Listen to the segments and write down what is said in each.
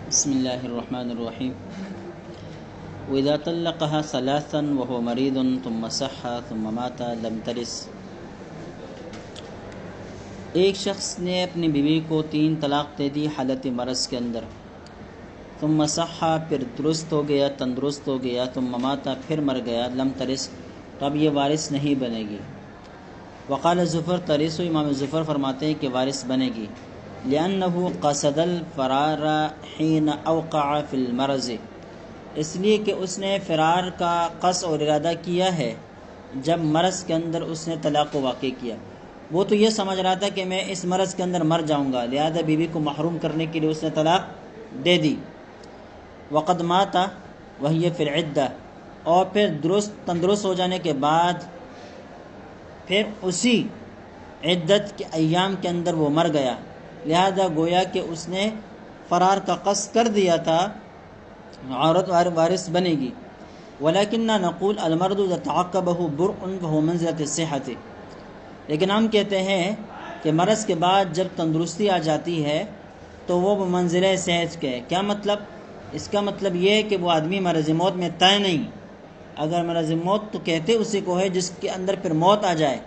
بسم اللہ الرحمن الرحیم وَإِذَا طَلَّقَهَا ثَلَاثًا وَهُوَ مَرِيضٌ ثُمَّ صَحَّ ثُمَّ مَاتَ لَمْ تَرِث۔ ایک شخص نے اپنی بیوی کو 3 طلاق دے دی حالت مرض کے اندر، ثم صح، پھر درست ہو گیا، تندرست ہو گیا، ثم مات، پھر مر گیا، لم ترث، تو اب یہ وارث نہیں بنے گی۔ وقال ظفر ترث، امام ظفر فرماتے ہیں کہ وارث بنے گی، لأنه قصد الفرار حين اوقع في المرض، اس لیے کہ اس نے فرار کا قصد اور ارادہ کیا ہے جب مرض کے اندر اس نے طلاق کو واقع کیا۔ وہ تو یہ سمجھ رہا تھا کہ میں اس مرض کے اندر مر جاؤں گا، لہذا بیوی کو محروم کرنے کے لیے اس نے طلاق دے دی۔ وقد مات وہی فی العدہ، اور پھر تندرست ہو جانے کے بعد پھر اسی عدت کے ایام کے اندر وہ مر گیا، لہذا گویا کہ اس نے فرار کا قصد کر دیا تھا، عورت وارث بنے گی۔ ولیکننا نقول المرد اذا تعقبه برء فهو منزلۃ الصحۃ، لیکن ہم کہتے ہیں کہ مرض کے بعد جب تندرستی آ جاتی ہے تو وہ منزلہ صحت کے ہے۔ کیا مطلب؟ اس کا مطلب یہ ہے کہ وہ آدمی مرض موت میں طے نہیں۔ اگر مرض موت تو کہتے اسی کو ہے جس کے اندر پھر موت آ جائے،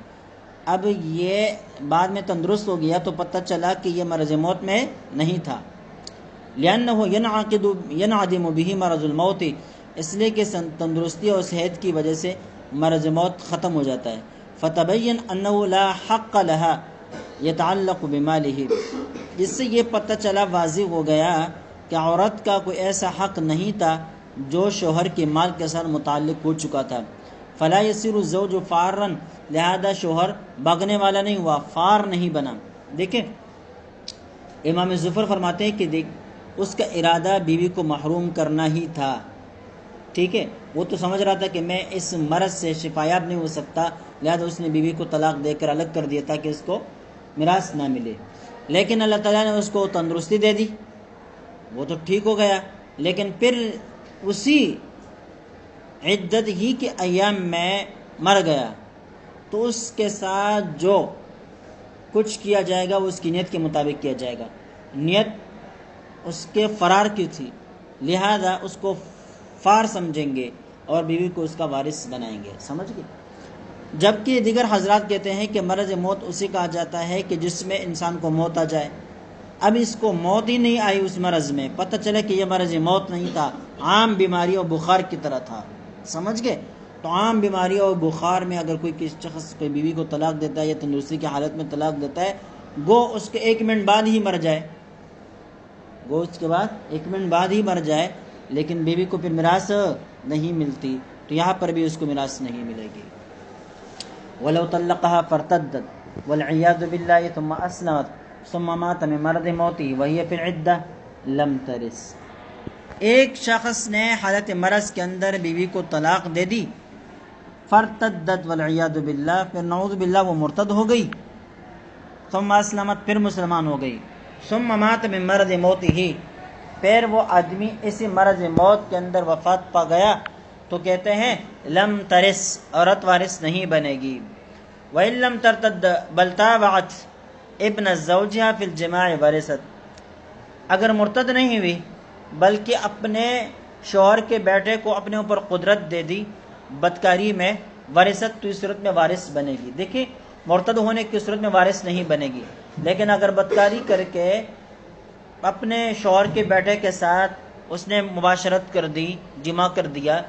اب یہ بعد میں تندرست ہو گیا تو پتہ چلا کہ یہ مرض موت میں نہیں تھا۔ لأنه ينعدم به مرض الموت، اس لیے کہ تندرستی اور صحت کی وجہ سے مرض موت ختم ہو جاتا ہے۔ فتبین انه لا حق لها يتعلق بماله، جس سے یہ پتہ چلا، واضح ہو گیا کہ عورت کا کوئی ایسا حق نہیں تھا جو شوہر کے مال کے ساتھ متعلق ہو چکا تھا۔ فلا يصير الزوج فارا، لہذا شوہر بھاگنے والا نہیں ہوا، فار نہیں بنا۔ دیکھیں امام ظفر فرماتے ہیں کہ اس کا ارادہ بیوی کو محروم کرنا ہی تھا، ٹھیک ہے، وہ تو سمجھ رہا تھا کہ میں اس مرض سے شفایاب نہیں ہو سکتا، لہذا اس نے بیوی کو طلاق دے کر الگ کر دیا تاکہ اس کو میراث نہ ملے۔ لیکن اللہ تعالیٰ نے اس کو تندرستی دے دی، وہ تو ٹھیک ہو گیا، لیکن پھر اسی عدت ہی کے ایام میں مر گیا، تو اس کے ساتھ جو کچھ کیا جائے گا وہ اس کی نیت کے مطابق کیا جائے گا۔ نیت اس کے فرار کی تھی، لہذا اس کو فار سمجھیں گے اور بیوی کو اس کا وارث بنائیں گے، سمجھ گئے؟ جبکہ دیگر حضرات کہتے ہیں کہ مرض موت اسی کہا جاتا ہے کہ جس میں انسان کو موت آ جائے۔ اب اس کو موت ہی نہیں آئی، اس مرض میں پتہ چلا کہ یہ مرض موت نہیں تھا، عام بیماری اور بخار کی طرح تھا، سمجھ گئے؟ تو عام بیماری اور بخار میں اگر کوئی شخص کوئی بیوی کو طلاق دیتا ہے یا تندرستی کی حالت میں طلاق دیتا ہے، گو اس کے 1 منٹ بعد ہی مر جائے، گو اس کے بعد 1 منٹ بعد ہی مر جائے، لیکن بیوی کو پھر میراث نہیں ملتی، تو یہاں پر بھی اس کو میراث نہیں ملے گی۔ وَلَوْ طَلَّقَهَا فَارْتَدَّتْ وَالْعِيَاذُ بِاللَّهِ ثُمَّ أَسْلَمَتْ ثُمَّ مَاتَ مِن مَرْضِ مَوْتِهِ وَهِيَ فِي الْعِدَّةِ لَمْ تَرِث۔ ایک شخص نے حالت مرض کے اندر بیوی کو طلاق دے دی، فَارْتَدَّتْ وَالْعِياذُ بِاللَّهِ، پھر نعوذ باللہ وہ مرتد ہو گئی، ثُمَّ أَسْلَمَتْ، پھر مسلمان ہو گئی، ثُمَّ مَاتَ مِن مَرْضِ مَوْتِهِ، پھر وہ آدمی اسی مرض موت کے اندر وفات پا گیا، تو کہتے ہیں لم ترث، عورت وارث نہیں بنے گی۔ وَإِن لَمْ تَرْتَدَّ بَلْ تَابَعَتْ ابْنَ زَوْجِهَا فِي الْجِمَاعِ وَرِثَتْ، اگر مرتد نہیں ہوئی بلکہ اپنے شوہر کے بیٹے کو اپنے اوپر قدرت دے دی بدکاری میں، ورثت، تو اس صورت میں وارث بنے گی۔ دیکھیں مرتد ہونے کی صورت میں وارث نہیں بنے گی، لیکن اگر بدکاری کر کے اپنے شوہر کے بیٹے کے ساتھ اس نے مباشرت کر دی، جمع کر دیا،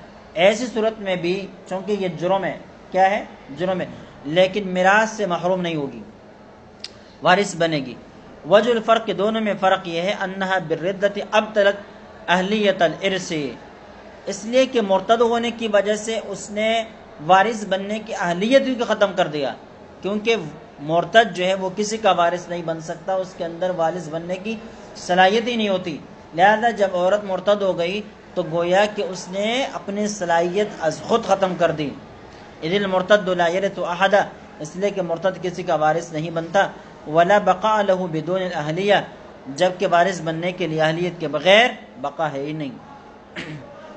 ایسی صورت میں بھی چونکہ یہ جرم ہے، کیا ہے؟ جرم ہے، لیکن میراث سے محروم نہیں ہوگی، وارث بنے گی۔ وجہ الفرق، دونوں میں فرق یہ ہے، انہا بالردت ابطلت اہلیت الارث، اس لیے کہ مرتد ہونے کی وجہ سے اس نے وارث بننے کی اہلیت کو ختم کر دیا، کیونکہ مرتد جو ہے وہ کسی کا وارث نہیں بن سکتا، اس کے اندر وارث بننے کی صلاحیت ہی نہیں ہوتی، لہذا جب عورت مرتد ہو گئی تو گویا کہ اس نے اپنی صلاحیت از خود ختم کر دی۔ اذ المرتد لا يرث احد، اس لیے کہ مرتد کسی کا وارث نہیں بنتا، ولا بقاء له بدون الاہلیہ، جبکہ وارث بننے کے لیے اہلیت کے بغیر بقا ہے ہی نہیں۔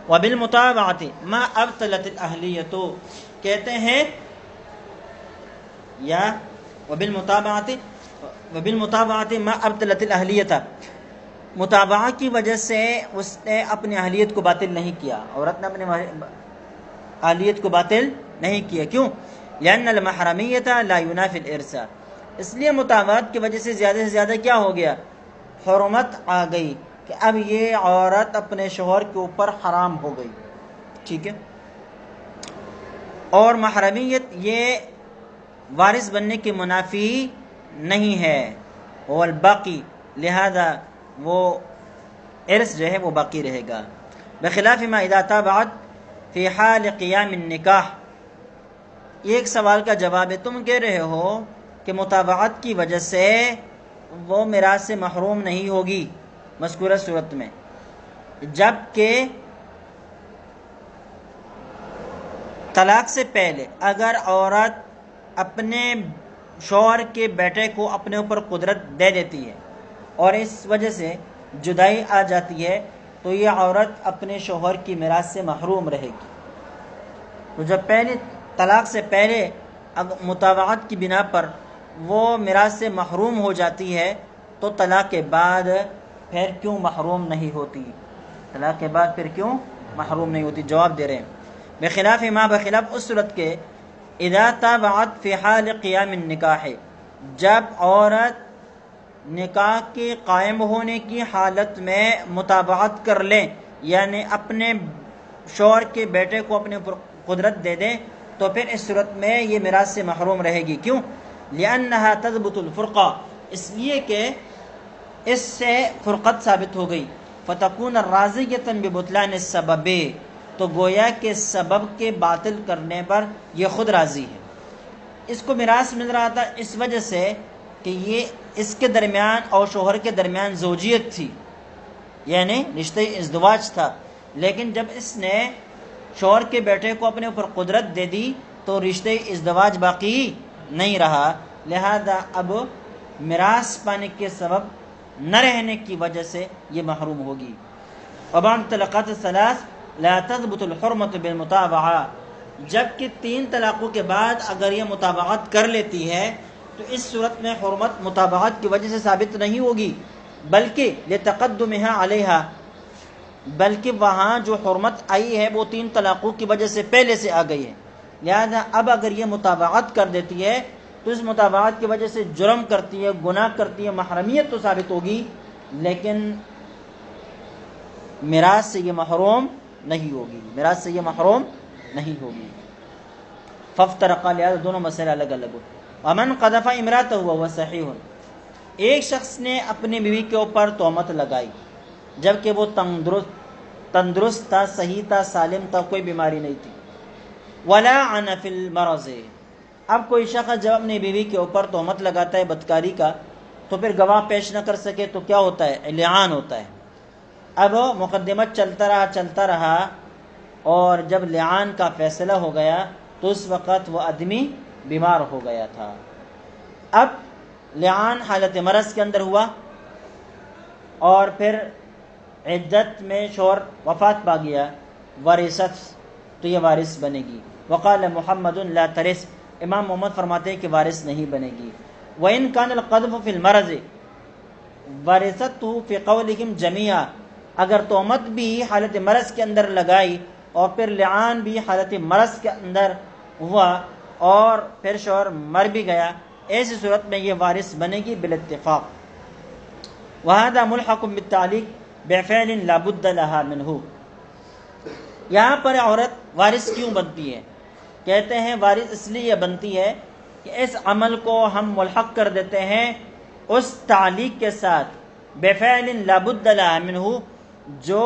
وبالمتابعۃ ما ابطلت الاہلیۃ، کہتے ہیں یا وبالمتابعۃ ما ابطلت الاہلیۃ، متابعہ کی وجہ سے اس نے اپنی اہلیت کو باطل نہیں کیا، عورت نے اپنی اہلیت کو باطل نہیں کیا. کیوں؟ لأن المحرمیت لا ينافی الارث، اس لیے متابعت کی وجہ سے زیادہ کیا ہو گیا؟ حرمت آ گئی کہ اب یہ عورت اپنے شوہر کے اوپر حرام ہو گئی. ٹھیک ہے. اور محرمیت یہ وارث بننے کی منافی نہیں ہے، وہ الباقی، لہذا وہ ارث جو ہے وہ باقی رہے گا. بخلاف ما اذا تابعت فی حال قیام النکاح. یہ ایک سوال کا جواب ہے. تم کہہ رہے ہو کہ متابعت کی وجہ سے وہ میراث سے محروم نہیں ہوگی مذکورہ صورت میں، جبکہ طلاق سے پہلے اگر عورت اپنے شوہر کے بیٹے کو اپنے اوپر قدرت دے دیتی ہے اور اس وجہ سے جدائی آ جاتی ہے تو یہ عورت اپنے شوہر کی میراث سے محروم رہے گی. تو جب پہلے طلاق سے پہلے متابعت کی بنا پر وہ میراث سے محروم ہو جاتی ہے تو طلاق کے بعد پھر کیوں محروم نہیں ہوتی؟ طلاق کے بعد پھر کیوں محروم نہیں ہوتی؟ جواب دے رہے ہیں بخلاف ما، بخلاف اس صورت کے اذا تابعت فی حال قیام النکاح، جب عورت نکاح کے قائم ہونے کی حالت میں متابعت کر لیں، یعنی اپنے شوہر کے بیٹے کو اپنے اوپر قدرت دے دیں، تو پھر اس صورت میں یہ میراث سے محروم رہے گی. کیوں؟ لأنها تثبت الفرقہ، اس لیے کہ اس سے فرقت ثابت ہو گئی. فتكون راضیۃ ببطلان السبب، تو گویا کہ سبب کے باطل کرنے پر یہ خود راضی ہے. اس کو میراث مل رہا تھا اس وجہ سے کہ یہ اس کے درمیان اور شوہر کے درمیان زوجیت تھی، یعنی رشتہ ازدواج تھا. لیکن جب اس نے شوہر کے بیٹے کو اپنے اوپر قدرت دے دی تو رشتہ ازدواج باقی نہیں رہا، لہذا اب میراث پانے کے سبب نہ رہنے کی وجہ سے یہ محروم ہوگی. وبعد طلقات الثلاث لا تثبت الحرمت بالمتابعہ، جبکہ 3 طلاقوں کے بعد اگر یہ متابعت کر لیتی ہے تو اس صورت میں حرمت متابعت کی وجہ سے ثابت نہیں ہوگی، بلکہ لتقدمها علیہا، بلکہ وہاں جو حرمت آئی ہے وہ 3 طلاقوں کی وجہ سے پہلے سے آ گئی ہے. لہذا اب اگر یہ متابعت کر دیتی ہے تو اس متابعت کی وجہ سے جرم کرتی ہے، گناہ کرتی ہے، محرمیت تو ثابت ہوگی لیکن میراث سے یہ محروم نہیں ہوگی، میراث سے یہ محروم نہیں ہوگی. فافترقا، لہذا دونوں مسئلے الگ الگ ہو. ومن قذف امرأته وهو صحیح، ایک شخص نے اپنی بیوی کے اوپر تہمت لگائی جبکہ وہ تندرست تھا، صحیح تھا، سالم تھا، کوئی بیماری نہیں تھی. ولا عن فی المرض، اب کوئی شخص جب اپنی بیوی کے اوپر تہمت لگاتا ہے بدکاری کا تو پھر گواہ پیش نہ کر سکے تو کیا ہوتا ہے؟ لعان ہوتا ہے. اب مقدمت چلتا رہا اور جب لعان کا فیصلہ ہو گیا تو اس وقت وہ آدمی بیمار ہو گیا تھا. اب لعان حالت مرض کے اندر ہوا اور پھر عدت میں شوہر وفات پا گیا، ورثت، تو یہ وارث بنے گی. وقال محمد لا ترث، امام محمد فرماتے ہیں کہ وارث نہیں بنے گی. وَإِنْ كَانَ الْقَذْفُ فِي الْمَرَضِ وَرِثَتْهُ فِي قَوْلِهِمْ جَمِيعًا، اگر تہمت بھی حالت مرض کے اندر لگائی اور پھر لعان بھی حالت مرض کے اندر ہوا اور پھر شوہر مر بھی گیا، ایسی صورت میں یہ وارث بنے گی بالاتفاق. وَهَذَا مُلْحَقٌ بِالتَّعْلِيقِ بِفِعْلٍ لَا بُدَّ لَهَا مِنْهُ. یہاں پر عورت وارث کیوں بنتی ہے؟ کہتے ہیں وارث اس لیے بنتی ہے کہ اس عمل کو ہم ملحق کر دیتے ہیں اس تعلیق کے ساتھ بِفِعْلٍ لَا بُدَّ لَهَا مِنْهُ، جو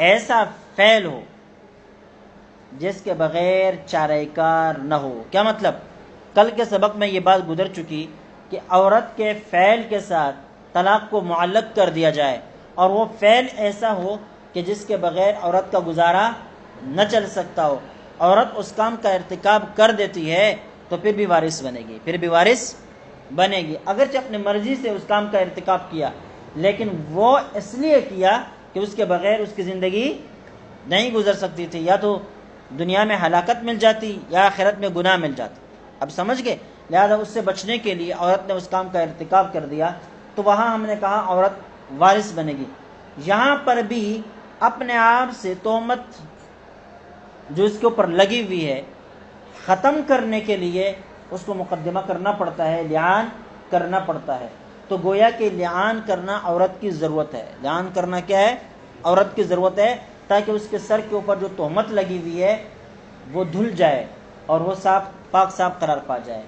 ایسا فعل ہو جس کے بغیر چارہ کار نہ ہو. کیا مطلب؟ کل کے سبق میں یہ بات گزر چکی کہ عورت کے فعل کے ساتھ طلاق کو معلق کر دیا جائے اور وہ فعل ایسا ہو کہ جس کے بغیر عورت کا گزارا نہ چل سکتا ہو. عورت اس کام کا ارتکاب کر دیتی ہے تو پھر بھی وارث بنے گی، پھر بھی وارث بنے گی، اگرچہ اپنی مرضی سے اس کام کا ارتکاب کیا لیکن وہ اس لیے کیا کہ اس کے بغیر اس کی زندگی نہیں گزر سکتی تھی، یا تو دنیا میں ہلاکت مل جاتی یا آخرت میں گناہ مل جاتا. اب سمجھ گئے؟ لہذا اس سے بچنے کے لیے عورت نے اس کام کا ارتکاب کر دیا تو وہاں ہم نے کہا عورت وارث بنے گی. یہاں پر بھی اپنے آپ سے تہمت جو اس کے اوپر لگی ہوئی ہے ختم کرنے کے لیے اس کو مقدمہ کرنا پڑتا ہے، لعان کرنا پڑتا ہے۔ تو گویا کہ لعان کرنا عورت کی ضرورت ہے۔ لعان کرنا کیا ہے؟ عورت کی ضرورت ہے، تاکہ اس کے سر کے اوپر جو تہمت لگی ہوئی ہے وہ دھل جائے اور وہ صاف پاک صاف قرار پا جائے۔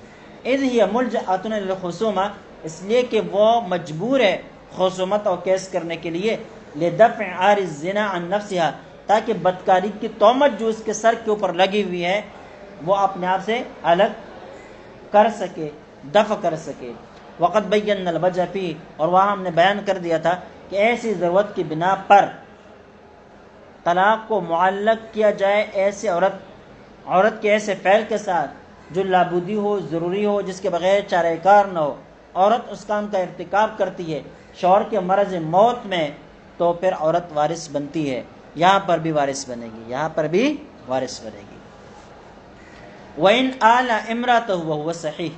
اذ ہی ملجأۃ للخصومہ، اس لیے کہ وہ مجبور ہے خصومت اور کیس کرنے کے لیے، لدفع عار الزنا عن نفسها، تاکہ بدکاری کی تہمت جو اس کے سر کے اوپر لگی ہوئی ہے وہ اپنے آپ سے الگ کر سکے، دفع کر سکے۔ وقد بینا الوجہ فی، اور وہاں ہم نے بیان کر دیا تھا کہ ایسی ضرورت کی بنا پر طلاق کو معلق کیا جائے ایسے عورت کے ایسے فعل کے ساتھ جو لابودی ہو، ضروری ہو، جس کے بغیر چارہ کار نہ ہو، عورت اس کام کا ارتکاب کرتی ہے شوہر کے مرض موت میں، تو پھر عورت وارث بنتی ہے۔ یہاں پر بھی وارث بنے گی، یہاں پر بھی وارث بنے گی۔ وَإِنْ آلَ امْرَأَتَهُ وَهُوَ صَحِيحٌ،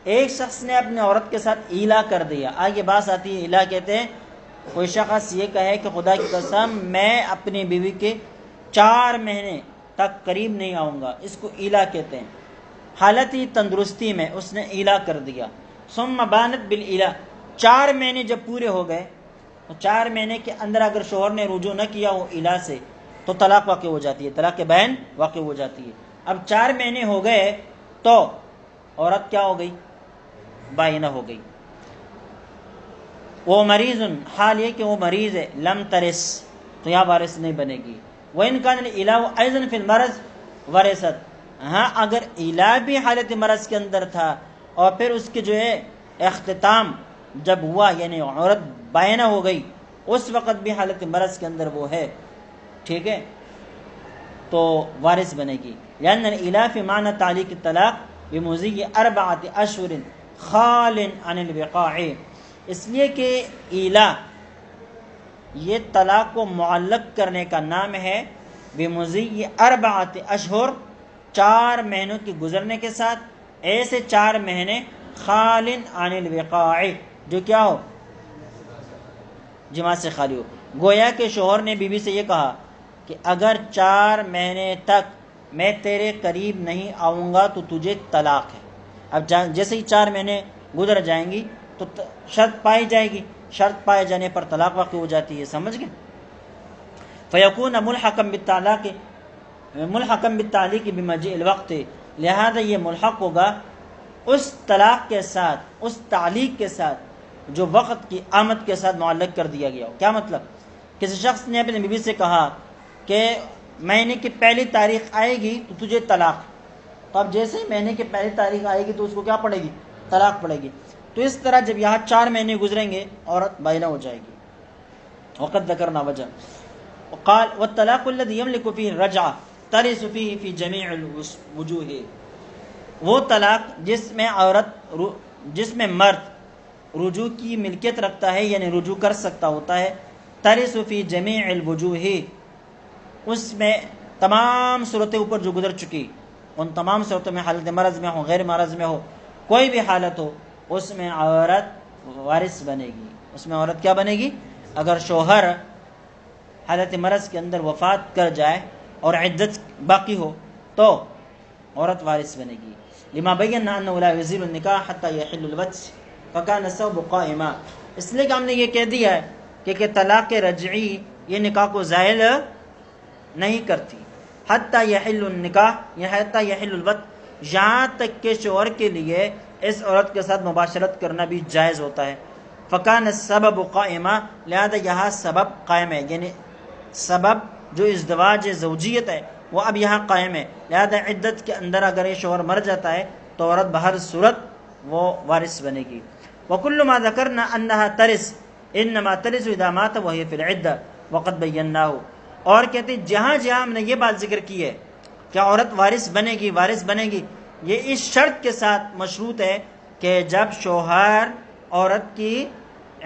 ایک شخص نے اپنے عورت کے ساتھ ایلا کر دیا۔ آگے بات آتی ہے، ایلا کہتے ہیں کوئی شخص یہ کہے کہ خدا کی قسم میں اپنی بیوی کے 4 مہینے تک قریب نہیں آؤں گا، اس کو ایلا کہتے ہیں۔ حالتی تندرستی میں اس نے ایلا کر دیا۔ ثم بانت بالایلا، 4 مہینے جب پورے ہو گئے تو 4 مہینے کے اندر اگر شوہر نے رجوع نہ کیا ہو ایلا سے تو طلاق واقع ہو جاتی ہے، طلاق بین واقع ہو جاتی ہے۔ اب 4 مہینے ہو گئے تو عورت کیا ہو گئی؟ بائنہ ہو گئی۔ وہ مریض، حال یہ کہ وہ مریض ہے، لم ترث، تو یہاں وارث نہیں بنے گی۔ وَإِنْ كَانَ الْإِلَاءُ أَيْضًا فِي الْمَرَضِ وَرِثَتْ، ہاں اگر ایلا بھی حالت مرض کے اندر تھا اور پھر اس کے جو ہے اختتام جب ہوا، یعنی عورت بائنہ ہو گئی، اس وقت بھی حالت مرض کے اندر وہ ہے، ٹھیک ہے، تو وارث بنے گی۔ لأن الإلاء في معنى تعلیق الطلاق بمضی 4 اشہر خال عن الوقاع، اس لیے کہ ایلا یہ طلاق کو معلق کرنے کا نام ہے، بمضی 4 اشہر، 4 مہینوں کے گزرنے کے ساتھ، ایسے 4 مہینے خال عن الوقاع جو کیا ہو؟ جماع سے خالی ہو۔ گویا کہ شوہر نے بیوی سے یہ کہا کہ اگر 4 مہینے تک میں تیرے قریب نہیں آؤں گا تو تجھے طلاق ہے۔ اب جیسے ہی 4 مہینے گزر جائیں گی تو شرط پائی جائے گی، شرط پائے جانے پر طلاق واقع ہو جاتی ہے، سمجھ گئے؟ فیکون ملحقا بالتعلیق بمجیء الوقت، لہذا یہ ملحق ہوگا اس طلاق کے ساتھ، اس تعلیق کے ساتھ جو وقت کی آمد کے ساتھ معلق کر دیا گیا ہو۔ کیا مطلب؟ کسی شخص نے اپنی بیوی سے کہا کہ مہینے کی پہلی تاریخ آئے گی تو تجھے طلاق، تو اب جیسے ہی مہینے کی پہلی تاریخ آئے گی تو اس کو کیا پڑے گی؟ طلاق پڑے گی۔ تو اس طرح جب یہاں 4 مہینے گزریں گے عورت بائنہ ہو جائے گی۔ وقت ذکرنا وجہ قال والطلاق الذي يملك فيه الرجعة ترث فيه في جميع الوجوه، وہ طلاق جس میں مرد رجوع کی ملکیت رکھتا ہے، یعنی رجوع کر سکتا ہوتا ہے، ترث فی جمیع الوجوہ، اس میں تمام صورتیں اوپر جو گزر چکی، ان تمام صورتوں میں، حالت مرض میں ہو، غیر مرض میں ہو، کوئی بھی حالت ہو، اس میں عورت وارث بنے گی۔ اس میں عورت کیا بنے گی؟ اگر شوہر حالت مرض کے اندر وفات کر جائے اور عدت باقی ہو تو عورت وارث بنے گی۔ لما بینا انه لا يزيل النکاح حتى يحل الوجه فكان الثوب قائما، اس لیے کہ ہم نے یہ کہہ دیا ہے کہ طلاق رجعی یہ نکاح کو زائل نہیں کرتی، حتی یحل النکاح، یہ حتی یحل الوطء، یہاں تک کہ شوہر کے لیے اس عورت کے ساتھ مباشرت کرنا بھی جائز ہوتا ہے۔ فکان السبب قائمہ، لہذا یہاں سبب قائم ہے، یعنی سبب جو ازدواج زوجیت ہے وہ اب یہاں قائم ہے، لہذا عدت کے اندر اگر یہ شوہر مر جاتا ہے تو عورت بہر صورت وہ وارث بنے گی۔ وکل ما ذکرنا انہا ترث انما ترث اذا مات وہی فی العدہ وقد بیناہ، اور کہتے ہیں جہاں جہاں ہم نے یہ بات ذکر کی ہے کہ عورت وارث بنے گی، وارث بنے گی، یہ اس شرط کے ساتھ مشروط ہے کہ جب شوہر عورت کی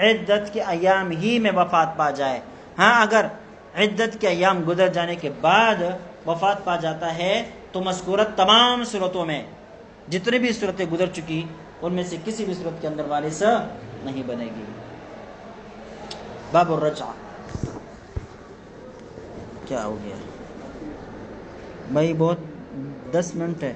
عدت کے ایام ہی میں وفات پا جائے۔ ہاں اگر عدت کے ایام گزر جانے کے بعد وفات پا جاتا ہے تو مذکورت تمام صورتوں میں جتنی بھی صورتیں گزر چکی ان میں سے کسی بھی صورت کے اندر وارث نہیں بنے گی۔ باب الرجعہ، کیا ہو گیا بھائی؟ بہت 10 منٹ ہے.